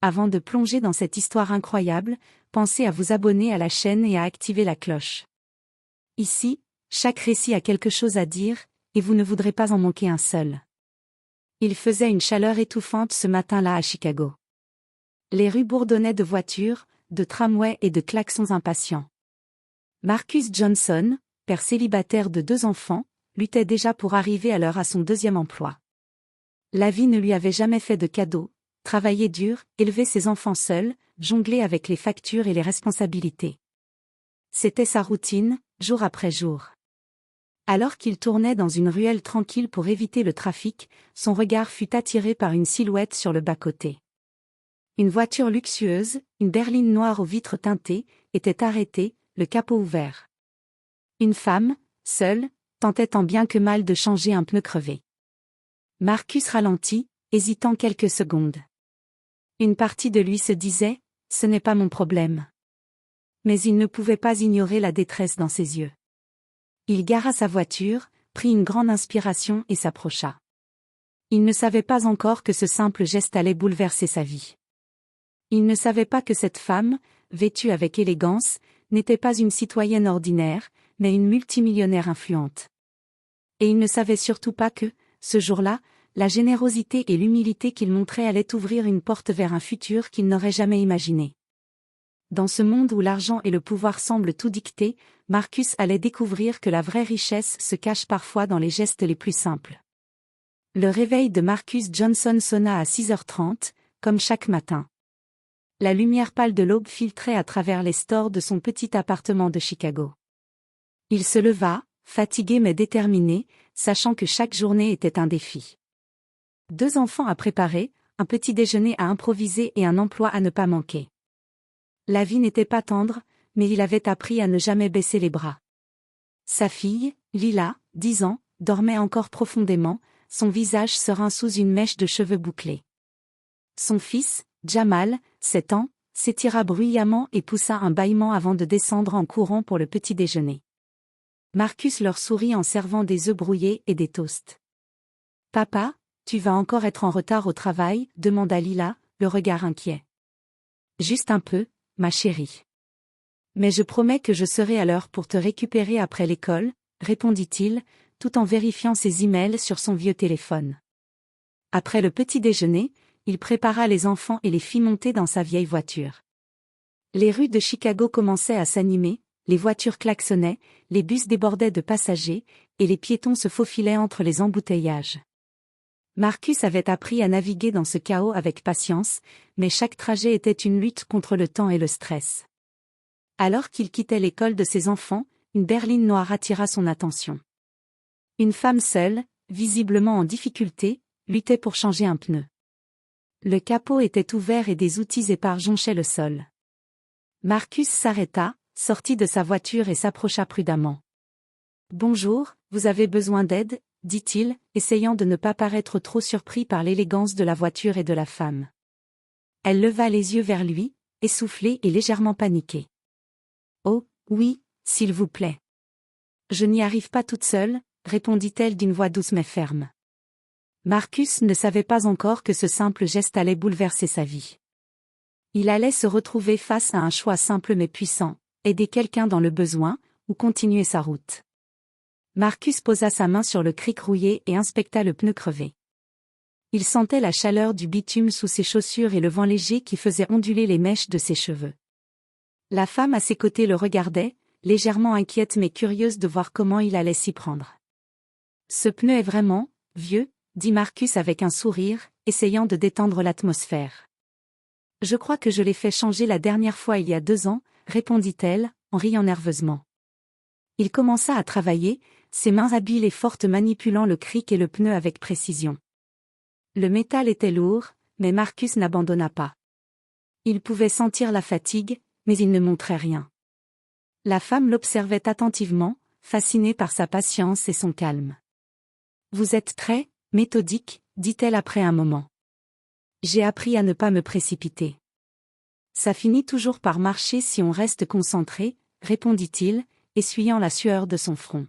Avant de plonger dans cette histoire incroyable, pensez à vous abonner à la chaîne et à activer la cloche. Ici, chaque récit a quelque chose à dire, et vous ne voudrez pas en manquer un seul. Il faisait une chaleur étouffante ce matin-là à Chicago. Les rues bourdonnaient de voitures, de tramways et de klaxons impatients. Marcus Johnson, père célibataire de 2 enfants, luttait déjà pour arriver à l'heure à son 2e emploi. La vie ne lui avait jamais fait de cadeaux, travailler dur, élever ses enfants seul, jongler avec les factures et les responsabilités. C'était sa routine, jour après jour. Alors qu'il tournait dans une ruelle tranquille pour éviter le trafic, son regard fut attiré par une silhouette sur le bas-côté. Une voiture luxueuse, une berline noire aux vitres teintées, était arrêtée, le capot ouvert. Une femme, seule, tentait tant bien que mal de changer un pneu crevé. Marcus ralentit, hésitant quelques secondes. Une partie de lui se disait « Ce n'est pas mon problème ». Mais il ne pouvait pas ignorer la détresse dans ses yeux. Il gara sa voiture, prit une grande inspiration et s'approcha. Il ne savait pas encore que ce simple geste allait bouleverser sa vie. Il ne savait pas que cette femme, vêtue avec élégance, n'était pas une citoyenne ordinaire, mais une multimillionnaire influente. Et il ne savait surtout pas que, ce jour-là, la générosité et l'humilité qu'il montrait allaient ouvrir une porte vers un futur qu'il n'aurait jamais imaginé. Dans ce monde où l'argent et le pouvoir semblent tout dicter, Marcus allait découvrir que la vraie richesse se cache parfois dans les gestes les plus simples. Le réveil de Marcus Johnson sonna à 6h30, comme chaque matin. La lumière pâle de l'aube filtrait à travers les stores de son petit appartement de Chicago. Il se leva, fatigué mais déterminé, sachant que chaque journée était un défi. 2 enfants à préparer, un petit déjeuner à improviser et un emploi à ne pas manquer. La vie n'était pas tendre, mais il avait appris à ne jamais baisser les bras. Sa fille, Lila, 10 ans, dormait encore profondément, son visage serein sous une mèche de cheveux bouclés. Son fils, Jamal, 7 ans, s'étira bruyamment et poussa un bâillement avant de descendre en courant pour le petit déjeuner. Marcus leur sourit en servant des œufs brouillés et des toasts. « Papa, tu vas encore être en retard au travail ?» demanda Lila, le regard inquiet. « Juste un peu, ma chérie. Mais je promets que je serai à l'heure pour te récupérer après l'école, » répondit-il, tout en vérifiant ses emails sur son vieux téléphone. Après le petit déjeuner, il prépara les enfants et les fit monter dans sa vieille voiture. Les rues de Chicago commençaient à s'animer, les voitures klaxonnaient, les bus débordaient de passagers, et les piétons se faufilaient entre les embouteillages. Marcus avait appris à naviguer dans ce chaos avec patience, mais chaque trajet était une lutte contre le temps et le stress. Alors qu'il quittait l'école de ses enfants, une berline noire attira son attention. Une femme seule, visiblement en difficulté, luttait pour changer un pneu. Le capot était ouvert et des outils épars jonchaient le sol. Marcus s'arrêta, sortit de sa voiture et s'approcha prudemment. « Bonjour, vous avez besoin d'aide ?» dit-il, essayant de ne pas paraître trop surpris par l'élégance de la voiture et de la femme. Elle leva les yeux vers lui, essoufflée et légèrement paniquée. « Oh, oui, s'il vous plaît. »« Je n'y arrive pas toute seule, » répondit-elle d'une voix douce mais ferme. Marcus ne savait pas encore que ce simple geste allait bouleverser sa vie. Il allait se retrouver face à un choix simple mais puissant, aider quelqu'un dans le besoin, ou continuer sa route. Marcus posa sa main sur le cric rouillé et inspecta le pneu crevé. Il sentait la chaleur du bitume sous ses chaussures et le vent léger qui faisait onduler les mèches de ses cheveux. La femme à ses côtés le regardait, légèrement inquiète mais curieuse de voir comment il allait s'y prendre. « Ce pneu est vraiment vieux ?» dit Marcus avec un sourire, essayant de détendre l'atmosphère. « Je crois que je l'ai fait changer la dernière fois il y a 2 ans, » répondit-elle, en riant nerveusement. Il commença à travailler, ses mains habiles et fortes manipulant le cric et le pneu avec précision. Le métal était lourd, mais Marcus n'abandonna pas. Il pouvait sentir la fatigue, mais il ne montrait rien. La femme l'observait attentivement, fascinée par sa patience et son calme. « Vous êtes très méthodique, » dit-elle après un moment. « J'ai appris à ne pas me précipiter. »« Ça finit toujours par marcher si on reste concentré, » répondit-il, essuyant la sueur de son front.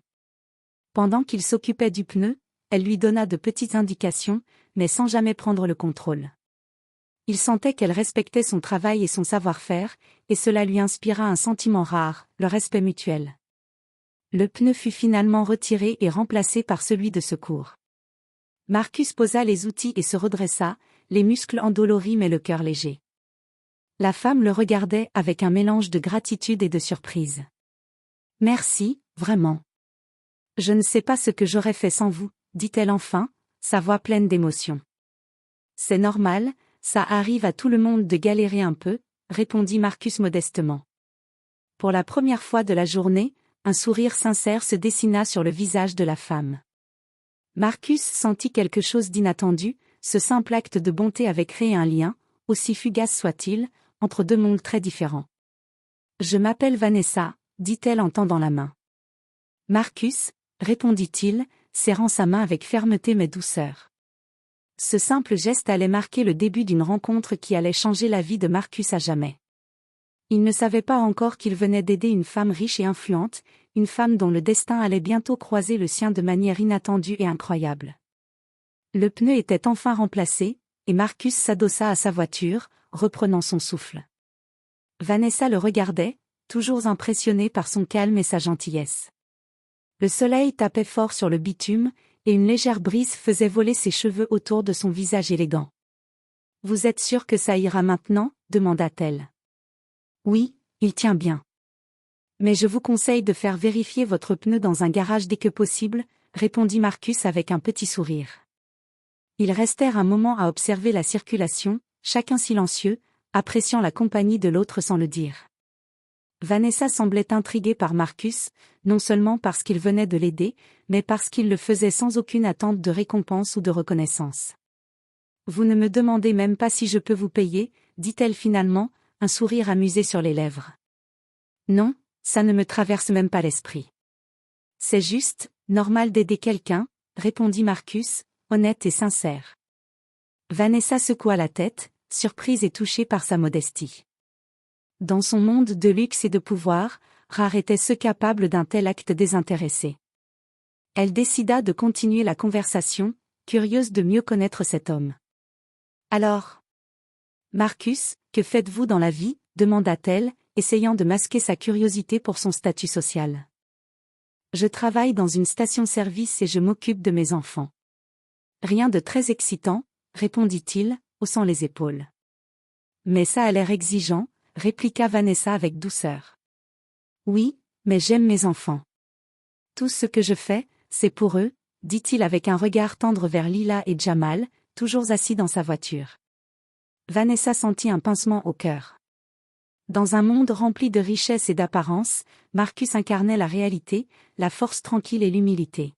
Pendant qu'il s'occupait du pneu, elle lui donna de petites indications, mais sans jamais prendre le contrôle. Il sentait qu'elle respectait son travail et son savoir-faire, et cela lui inspira un sentiment rare, le respect mutuel. Le pneu fut finalement retiré et remplacé par celui de secours. Marcus posa les outils et se redressa, les muscles endoloris mais le cœur léger. La femme le regardait avec un mélange de gratitude et de surprise. « Merci, vraiment. Je ne sais pas ce que j'aurais fait sans vous, » dit-elle enfin, sa voix pleine d'émotion. « C'est normal, ça arrive à tout le monde de galérer un peu, » répondit Marcus modestement. Pour la première fois de la journée, un sourire sincère se dessina sur le visage de la femme. Marcus sentit quelque chose d'inattendu, ce simple acte de bonté avait créé un lien, aussi fugace soit-il, entre deux mondes très différents. « Je m'appelle Vanessa, » dit-elle en tendant la main. « Marcus, » répondit-il, serrant sa main avec fermeté mais douceur. Ce simple geste allait marquer le début d'une rencontre qui allait changer la vie de Marcus à jamais. Il ne savait pas encore qu'il venait d'aider une femme riche et influente, une femme dont le destin allait bientôt croiser le sien de manière inattendue et incroyable. Le pneu était enfin remplacé, et Marcus s'adossa à sa voiture, reprenant son souffle. Vanessa le regardait, toujours impressionnée par son calme et sa gentillesse. Le soleil tapait fort sur le bitume, et une légère brise faisait voler ses cheveux autour de son visage élégant. « Vous êtes sûr que ça ira maintenant ?» demanda-t-elle. « Oui, il tient bien. Mais je vous conseille de faire vérifier votre pneu dans un garage dès que possible, » répondit Marcus avec un petit sourire. Ils restèrent un moment à observer la circulation, chacun silencieux, appréciant la compagnie de l'autre sans le dire. Vanessa semblait intriguée par Marcus, non seulement parce qu'il venait de l'aider, mais parce qu'il le faisait sans aucune attente de récompense ou de reconnaissance. « Vous ne me demandez même pas si je peux vous payer, » dit-elle finalement, un sourire amusé sur les lèvres. « Non, ça ne me traverse même pas l'esprit. »« C'est juste, normal d'aider quelqu'un, » répondit Marcus, honnête et sincère. Vanessa secoua la tête, surprise et touchée par sa modestie. Dans son monde de luxe et de pouvoir, rares étaient ceux capables d'un tel acte désintéressé. Elle décida de continuer la conversation, curieuse de mieux connaître cet homme. « Alors, Marcus, que faites-vous dans la vie ?» demanda-t-elle, essayant de masquer sa curiosité pour son statut social. « Je travaille dans une station-service et je m'occupe de mes enfants. »« Rien de très excitant, » répondit-il, haussant les épaules. « Mais ça a l'air exigeant, » répliqua Vanessa avec douceur. « Oui, mais j'aime mes enfants. Tout ce que je fais, c'est pour eux, » dit-il avec un regard tendre vers Lila et Jamal, toujours assis dans sa voiture. Vanessa sentit un pincement au cœur. Dans un monde rempli de richesse et d'apparence, Marcus incarnait la réalité, la force tranquille et l'humilité.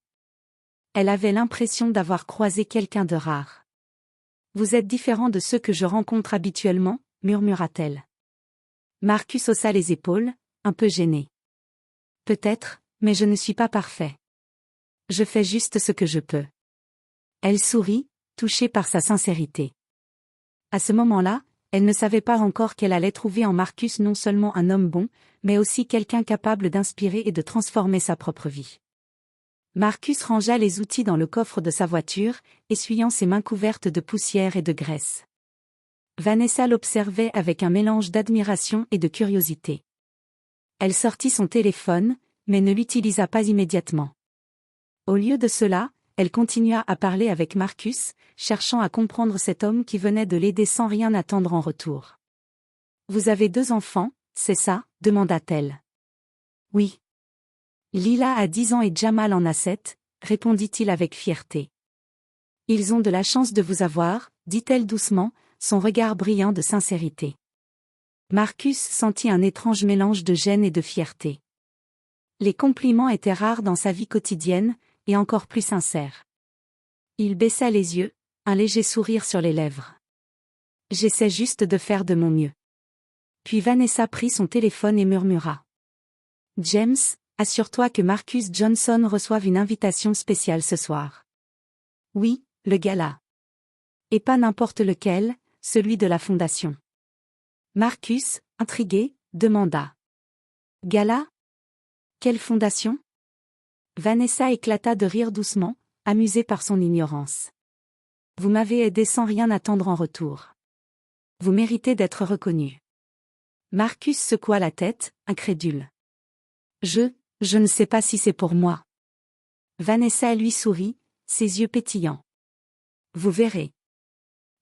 Elle avait l'impression d'avoir croisé quelqu'un de rare. « Vous êtes différent de ceux que je rencontre habituellement, » murmura-t-elle. Marcus haussa les épaules, un peu gêné. « Peut-être, mais je ne suis pas parfait. Je fais juste ce que je peux. » Elle sourit, touchée par sa sincérité. À ce moment-là, elle ne savait pas encore qu'elle allait trouver en Marcus non seulement un homme bon, mais aussi quelqu'un capable d'inspirer et de transformer sa propre vie. Marcus rangea les outils dans le coffre de sa voiture, essuyant ses mains couvertes de poussière et de graisse. Vanessa l'observait avec un mélange d'admiration et de curiosité. Elle sortit son téléphone, mais ne l'utilisa pas immédiatement. Au lieu de cela, elle continua à parler avec Marcus, cherchant à comprendre cet homme qui venait de l'aider sans rien attendre en retour. « Vous avez 2 enfants, c'est ça ?» demanda-t-elle. « Oui. Lila a 10 ans et Jamal en a 7, » répondit-il avec fierté. « Ils ont de la chance de vous avoir, » dit-elle doucement, son regard brillant de sincérité. Marcus sentit un étrange mélange de gêne et de fierté. Les compliments étaient rares dans sa vie quotidienne, et encore plus sincères. Il baissa les yeux, un léger sourire sur les lèvres. « J'essaie juste de faire de mon mieux. » Puis Vanessa prit son téléphone et murmura. « James, assure-toi que Marcus Johnson reçoive une invitation spéciale ce soir. »« Oui, le gala. Et pas n'importe lequel, celui de la fondation. » Marcus, intrigué, demanda. « Gala ? Quelle fondation ?» Vanessa éclata de rire doucement, amusée par son ignorance. « Vous m'avez aidé sans rien attendre en retour. Vous méritez d'être reconnu. Marcus secoua la tête, incrédule. Je ne sais pas si c'est pour moi. Vanessa lui sourit, ses yeux pétillants. Vous verrez.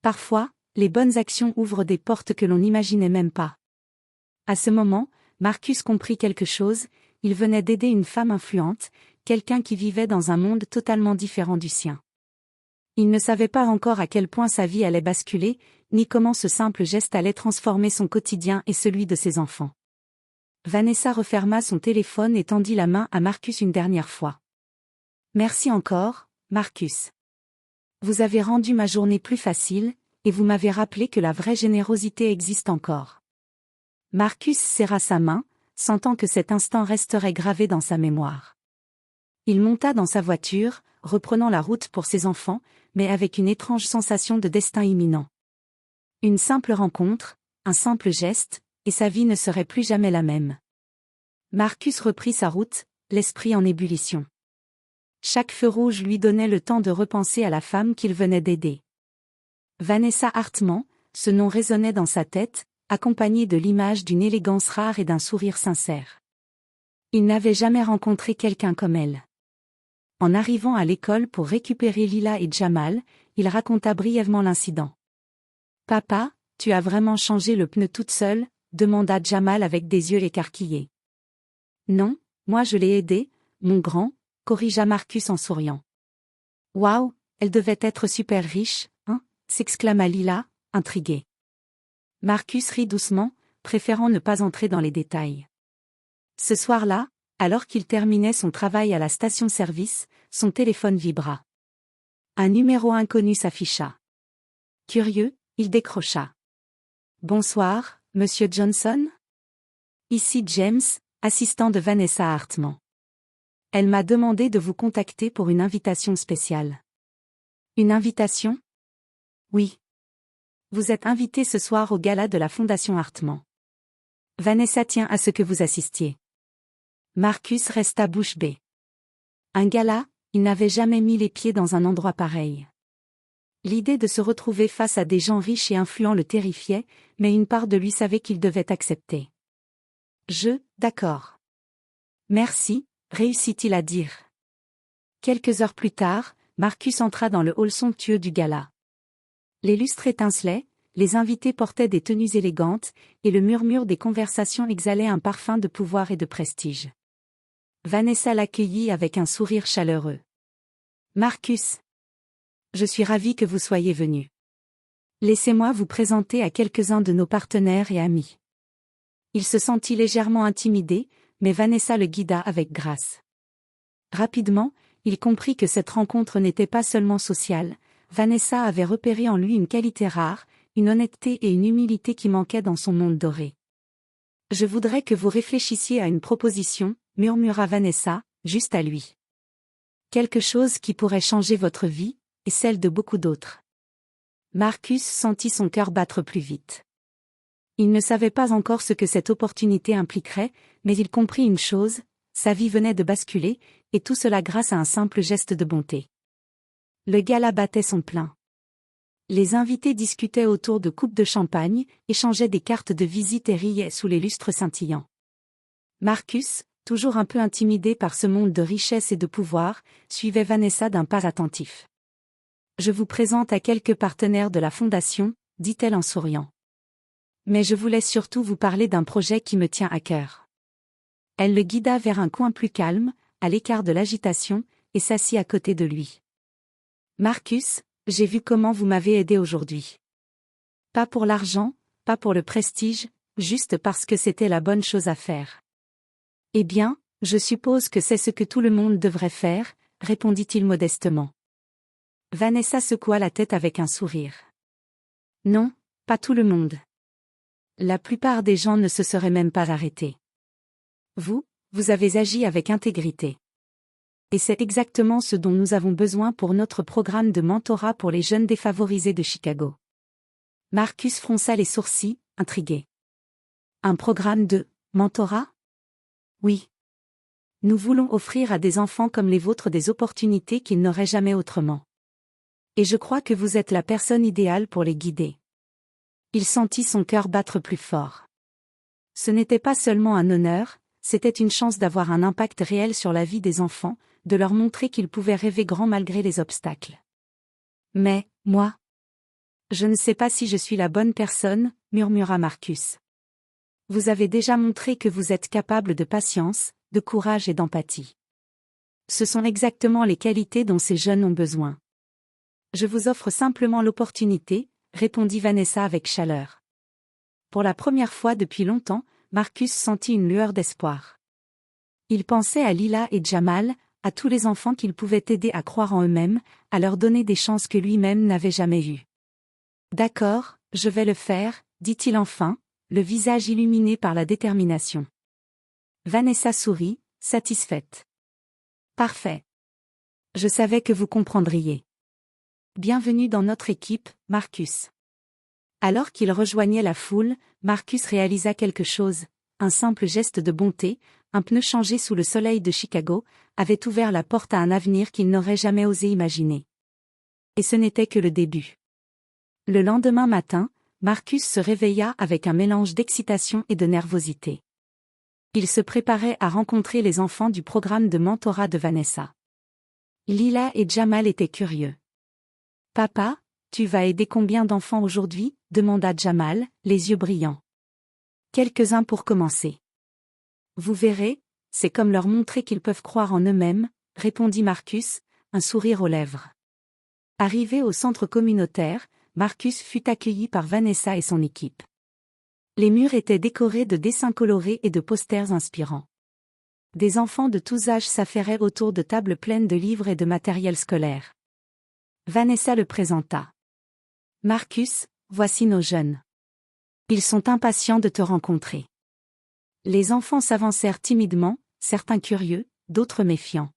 Parfois, les bonnes actions ouvrent des portes que l'on n'imaginait même pas. À ce moment, Marcus comprit quelque chose, il venait d'aider une femme influente, quelqu'un qui vivait dans un monde totalement différent du sien. Il ne savait pas encore à quel point sa vie allait basculer, ni comment ce simple geste allait transformer son quotidien et celui de ses enfants. Vanessa referma son téléphone et tendit la main à Marcus une dernière fois. Merci encore, Marcus. Vous avez rendu ma journée plus facile, et vous m'avez rappelé que la vraie générosité existe encore. Marcus serra sa main, sentant que cet instant resterait gravé dans sa mémoire. Il monta dans sa voiture, reprenant la route pour ses enfants, mais avec une étrange sensation de destin imminent. Une simple rencontre, un simple geste, et sa vie ne serait plus jamais la même. Marcus reprit sa route, l'esprit en ébullition. Chaque feu rouge lui donnait le temps de repenser à la femme qu'il venait d'aider. Vanessa Hartman, ce nom résonnait dans sa tête, accompagné de l'image d'une élégance rare et d'un sourire sincère. Il n'avait jamais rencontré quelqu'un comme elle. En arrivant à l'école pour récupérer Lila et Jamal, il raconta brièvement l'incident. « Papa, tu as vraiment changé le pneu toute seule ?» demanda Jamal avec des yeux écarquillés. « Non, moi je l'ai aidé, mon grand », corrigea Marcus en souriant. « Waouh, elle devait être super riche, hein ?» s'exclama Lila, intriguée. Marcus rit doucement, préférant ne pas entrer dans les détails. Ce soir-là, alors qu'il terminait son travail à la station-service, son téléphone vibra. Un numéro inconnu s'afficha. Curieux, il décrocha. « Bonsoir, Monsieur Johnson ? Ici James, assistant de Vanessa Hartman. Elle m'a demandé de vous contacter pour une invitation spéciale. » Une invitation ? Oui. Vous êtes invité ce soir au gala de la Fondation Hartman. Vanessa tient à ce que vous assistiez. Marcus resta bouche bée. Un gala, il n'avait jamais mis les pieds dans un endroit pareil. L'idée de se retrouver face à des gens riches et influents le terrifiait, mais une part de lui savait qu'il devait accepter. D'accord. Merci, réussit-il à dire. Quelques heures plus tard, Marcus entra dans le hall somptueux du gala. Les lustres étincelaient, les invités portaient des tenues élégantes, et le murmure des conversations exhalait un parfum de pouvoir et de prestige. Vanessa l'accueillit avec un sourire chaleureux. « Marcus, je suis ravie que vous soyez venu. Laissez-moi vous présenter à quelques-uns de nos partenaires et amis. » Il se sentit légèrement intimidé, mais Vanessa le guida avec grâce. Rapidement, il comprit que cette rencontre n'était pas seulement sociale. Vanessa avait repéré en lui une qualité rare, une honnêteté et une humilité qui manquaient dans son monde doré. « Je voudrais que vous réfléchissiez à une proposition, » murmura Vanessa, juste à lui. « Quelque chose qui pourrait changer votre vie, et celle de beaucoup d'autres. » Marcus sentit son cœur battre plus vite. Il ne savait pas encore ce que cette opportunité impliquerait, mais il comprit une chose, sa vie venait de basculer, et tout cela grâce à un simple geste de bonté. Le gala battait son plein. Les invités discutaient autour de coupes de champagne, échangeaient des cartes de visite et riaient sous les lustres scintillants. Marcus, toujours un peu intimidé par ce monde de richesse et de pouvoir, suivait Vanessa d'un pas attentif. « Je vous présente à quelques partenaires de la Fondation, » dit-elle en souriant. « Mais je voulais surtout vous parler d'un projet qui me tient à cœur. » Elle le guida vers un coin plus calme, à l'écart de l'agitation, et s'assit à côté de lui. « Marcus, j'ai vu comment vous m'avez aidé aujourd'hui. Pas pour l'argent, pas pour le prestige, juste parce que c'était la bonne chose à faire. » « Eh bien, je suppose que c'est ce que tout le monde devrait faire, » répondit-il modestement. Vanessa secoua la tête avec un sourire. « Non, pas tout le monde. La plupart des gens ne se seraient même pas arrêtés. Vous avez agi avec intégrité. Et c'est exactement ce dont nous avons besoin pour notre programme de mentorat pour les jeunes défavorisés de Chicago. » Marcus fronça les sourcils, intrigué. « Un programme de mentorat ? » « Oui. Nous voulons offrir à des enfants comme les vôtres des opportunités qu'ils n'auraient jamais autrement. Et je crois que vous êtes la personne idéale pour les guider. » Il sentit son cœur battre plus fort. Ce n'était pas seulement un honneur, c'était une chance d'avoir un impact réel sur la vie des enfants, de leur montrer qu'ils pouvaient rêver grand malgré les obstacles. Mais, moi, je ne sais pas si je suis la bonne personne, murmura Marcus. Vous avez déjà montré que vous êtes capable de patience, de courage et d'empathie. Ce sont exactement les qualités dont ces jeunes ont besoin. Je vous offre simplement l'opportunité, répondit Vanessa avec chaleur. Pour la première fois depuis longtemps, Marcus sentit une lueur d'espoir. Il pensait à Lila et Jamal, à tous les enfants qu'il pouvait aider à croire en eux-mêmes, à leur donner des chances que lui-même n'avait jamais eues. D'accord, je vais le faire, dit-il enfin, le visage illuminé par la détermination. Vanessa sourit, satisfaite. Parfait. Je savais que vous comprendriez. Bienvenue dans notre équipe, Marcus. Alors qu'il rejoignait la foule, Marcus réalisa quelque chose, un simple geste de bonté, un pneu changé sous le soleil de Chicago, avait ouvert la porte à un avenir qu'il n'aurait jamais osé imaginer. Et ce n'était que le début. Le lendemain matin, Marcus se réveilla avec un mélange d'excitation et de nervosité. Il se préparait à rencontrer les enfants du programme de mentorat de Vanessa. Lila et Jamal étaient curieux. « Papa, tu vas aider combien d'enfants aujourd'hui ?» demanda Jamal, les yeux brillants. « Quelques-uns pour commencer. »« Vous verrez, c'est comme leur montrer qu'ils peuvent croire en eux-mêmes, » répondit Marcus, un sourire aux lèvres. Arrivé au centre communautaire, Marcus fut accueilli par Vanessa et son équipe. Les murs étaient décorés de dessins colorés et de posters inspirants. Des enfants de tous âges s'affairaient autour de tables pleines de livres et de matériel scolaire. Vanessa le présenta. « Marcus, voici nos jeunes. Ils sont impatients de te rencontrer. » Les enfants s'avancèrent timidement, certains curieux, d'autres méfiants.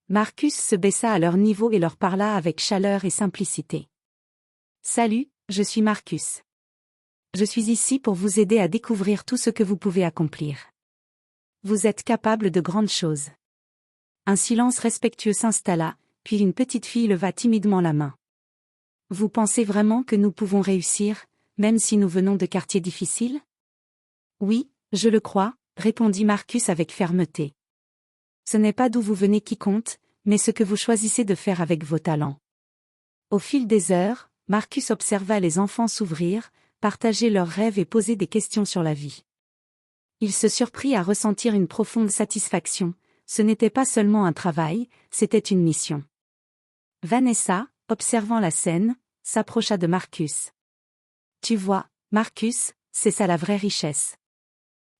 Marcus se baissa à leur niveau et leur parla avec chaleur et simplicité. « Salut, je suis Marcus. Je suis ici pour vous aider à découvrir tout ce que vous pouvez accomplir. Vous êtes capable de grandes choses. » Un silence respectueux s'installa, puis une petite fille leva timidement la main. « Vous pensez vraiment que nous pouvons réussir, même si nous venons de quartiers difficiles ? » « Oui, je le crois, » répondit Marcus avec fermeté. « Ce n'est pas d'où vous venez qui compte, mais ce que vous choisissez de faire avec vos talents. » Au fil des heures, Marcus observa les enfants s'ouvrir, partager leurs rêves et poser des questions sur la vie. Il se surprit à ressentir une profonde satisfaction, ce n'était pas seulement un travail, c'était une mission. Vanessa, observant la scène, s'approcha de Marcus. « Tu vois, Marcus, c'est ça la vraie richesse.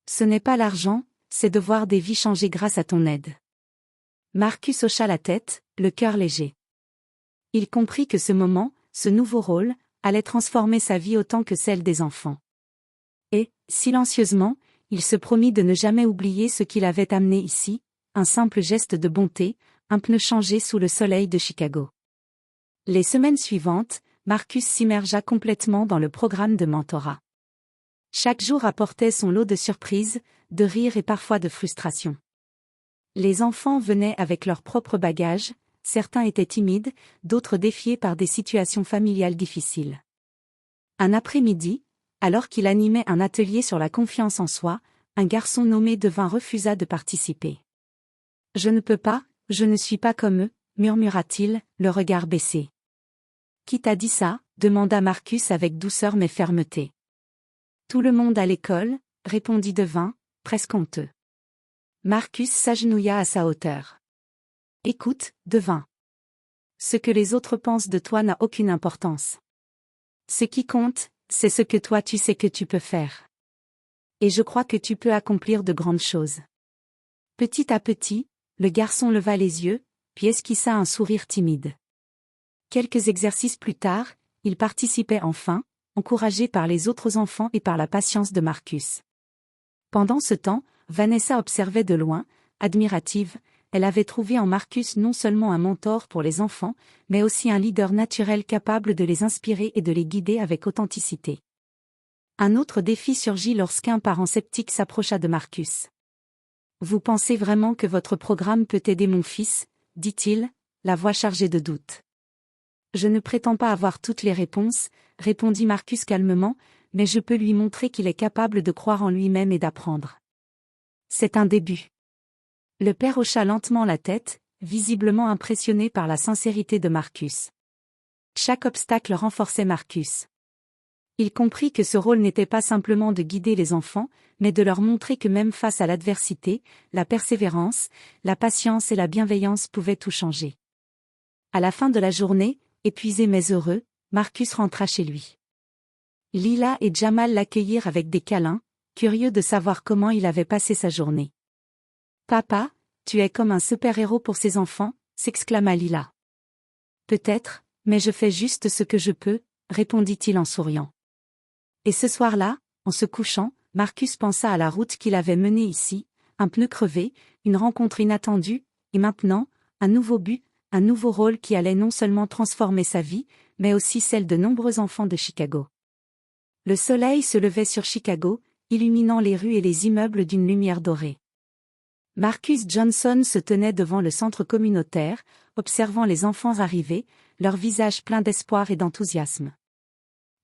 Ce n'est pas l'argent, c'est de voir des vies changer grâce à ton aide. » Marcus hocha la tête, le cœur léger. Il comprit que ce moment, ce nouveau rôle, allait transformer sa vie autant que celle des enfants. Et, silencieusement, il se promit de ne jamais oublier ce qu'il avait amené ici, un simple geste de bonté, un pneu changé sous le soleil de Chicago. Les semaines suivantes, Marcus s'immergea complètement dans le programme de mentorat. Chaque jour apportait son lot de surprises, de rires et parfois de frustration. Les enfants venaient avec leurs propres bagages, certains étaient timides, d'autres défiés par des situations familiales difficiles. Un après-midi, alors qu'il animait un atelier sur la confiance en soi, un garçon nommé Devin refusa de participer. « Je ne peux pas, je ne suis pas comme eux, » murmura-t-il, le regard baissé. « Qui t'a dit ça ?» demanda Marcus avec douceur mais fermeté. « Tout le monde à l'école, » répondit Devin, presque honteux. Marcus s'agenouilla à sa hauteur. « Écoute, Devin. Ce que les autres pensent de toi n'a aucune importance. Ce qui compte, c'est ce que toi tu sais que tu peux faire. Et je crois que tu peux accomplir de grandes choses. » Petit à petit, le garçon leva les yeux, puis esquissa un sourire timide. Quelques exercices plus tard, il participait enfin, encouragé par les autres enfants et par la patience de Marcus. Pendant ce temps, Vanessa observait de loin, admirative, elle avait trouvé en Marcus non seulement un mentor pour les enfants, mais aussi un leader naturel capable de les inspirer et de les guider avec authenticité. Un autre défi surgit lorsqu'un parent sceptique s'approcha de Marcus. « Vous pensez vraiment que votre programme peut aider mon fils ?» dit-il, la voix chargée de doute. Je ne prétends pas avoir toutes les réponses, répondit Marcus calmement, mais je peux lui montrer qu'il est capable de croire en lui-même et d'apprendre. C'est un début. Le père hocha lentement la tête, visiblement impressionné par la sincérité de Marcus. Chaque obstacle renforçait Marcus. Il comprit que ce rôle n'était pas simplement de guider les enfants, mais de leur montrer que même face à l'adversité, la persévérance, la patience et la bienveillance pouvaient tout changer. À la fin de la journée, épuisé mais heureux, Marcus rentra chez lui. Lila et Jamal l'accueillirent avec des câlins, curieux de savoir comment il avait passé sa journée. « Papa, tu es comme un super-héros pour ces enfants », s'exclama Lila. « Peut-être, mais je fais juste ce que je peux », répondit-il en souriant. Et ce soir-là, en se couchant, Marcus pensa à la route qu'il avait menée ici, un pneu crevé, une rencontre inattendue, et maintenant, un nouveau but, un nouveau rôle qui allait non seulement transformer sa vie, mais aussi celle de nombreux enfants de Chicago. Le soleil se levait sur Chicago, illuminant les rues et les immeubles d'une lumière dorée. Marcus Johnson se tenait devant le centre communautaire, observant les enfants arriver, leurs visages pleins d'espoir et d'enthousiasme.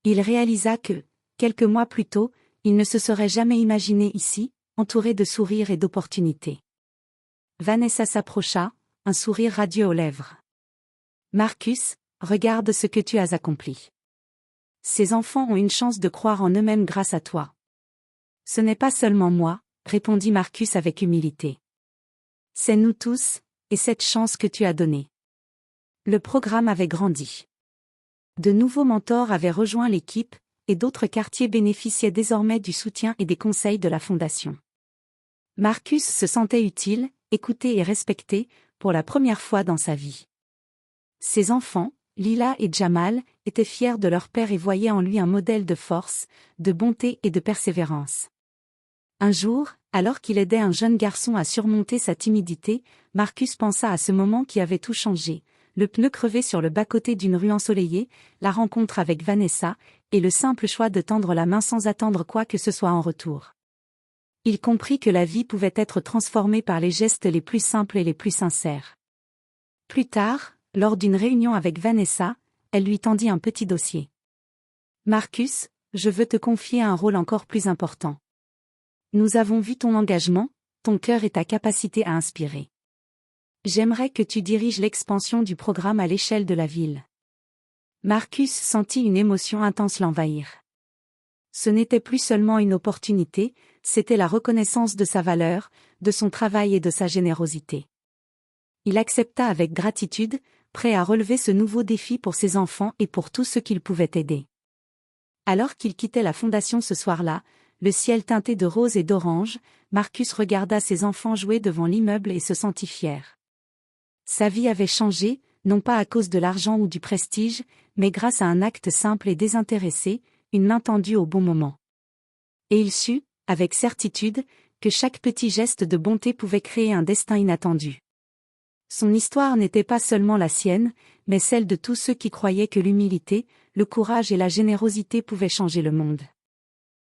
Il réalisa que, quelques mois plus tôt, il ne se serait jamais imaginé ici, entouré de sourires et d'opportunités. Vanessa s'approcha, un sourire radieux aux lèvres. « Marcus, regarde ce que tu as accompli. Ces enfants ont une chance de croire en eux-mêmes grâce à toi. »« Ce n'est pas seulement moi, » répondit Marcus avec humilité. « C'est nous tous, et cette chance que tu as donnée. » Le programme avait grandi. De nouveaux mentors avaient rejoint l'équipe, et d'autres quartiers bénéficiaient désormais du soutien et des conseils de la Fondation. Marcus se sentait utile, écouté et respecté, pour la première fois dans sa vie. Ses enfants, Lila et Jamal, étaient fiers de leur père et voyaient en lui un modèle de force, de bonté et de persévérance. Un jour, alors qu'il aidait un jeune garçon à surmonter sa timidité, Marcus pensa à ce moment qui avait tout changé, le pneu crevé sur le bas-côté d'une rue ensoleillée, la rencontre avec Vanessa, et le simple choix de tendre la main sans attendre quoi que ce soit en retour. Il comprit que la vie pouvait être transformée par les gestes les plus simples et les plus sincères. Plus tard, lors d'une réunion avec Vanessa, elle lui tendit un petit dossier. « Marcus, je veux te confier un rôle encore plus important. Nous avons vu ton engagement, ton cœur et ta capacité à inspirer. J'aimerais que tu diriges l'expansion du programme à l'échelle de la ville. » Marcus sentit une émotion intense l'envahir. Ce n'était plus seulement une opportunité, c'était la reconnaissance de sa valeur, de son travail et de sa générosité. Il accepta avec gratitude, prêt à relever ce nouveau défi pour ses enfants et pour tous ceux qu'il pouvait aider. Alors qu'il quittait la fondation ce soir-là, le ciel teinté de rose et d'orange, Marcus regarda ses enfants jouer devant l'immeuble et se sentit fier. Sa vie avait changé, non pas à cause de l'argent ou du prestige, mais grâce à un acte simple et désintéressé, une main tendue au bon moment. Et il sut, avec certitude, que chaque petit geste de bonté pouvait créer un destin inattendu. Son histoire n'était pas seulement la sienne, mais celle de tous ceux qui croyaient que l'humilité, le courage et la générosité pouvaient changer le monde.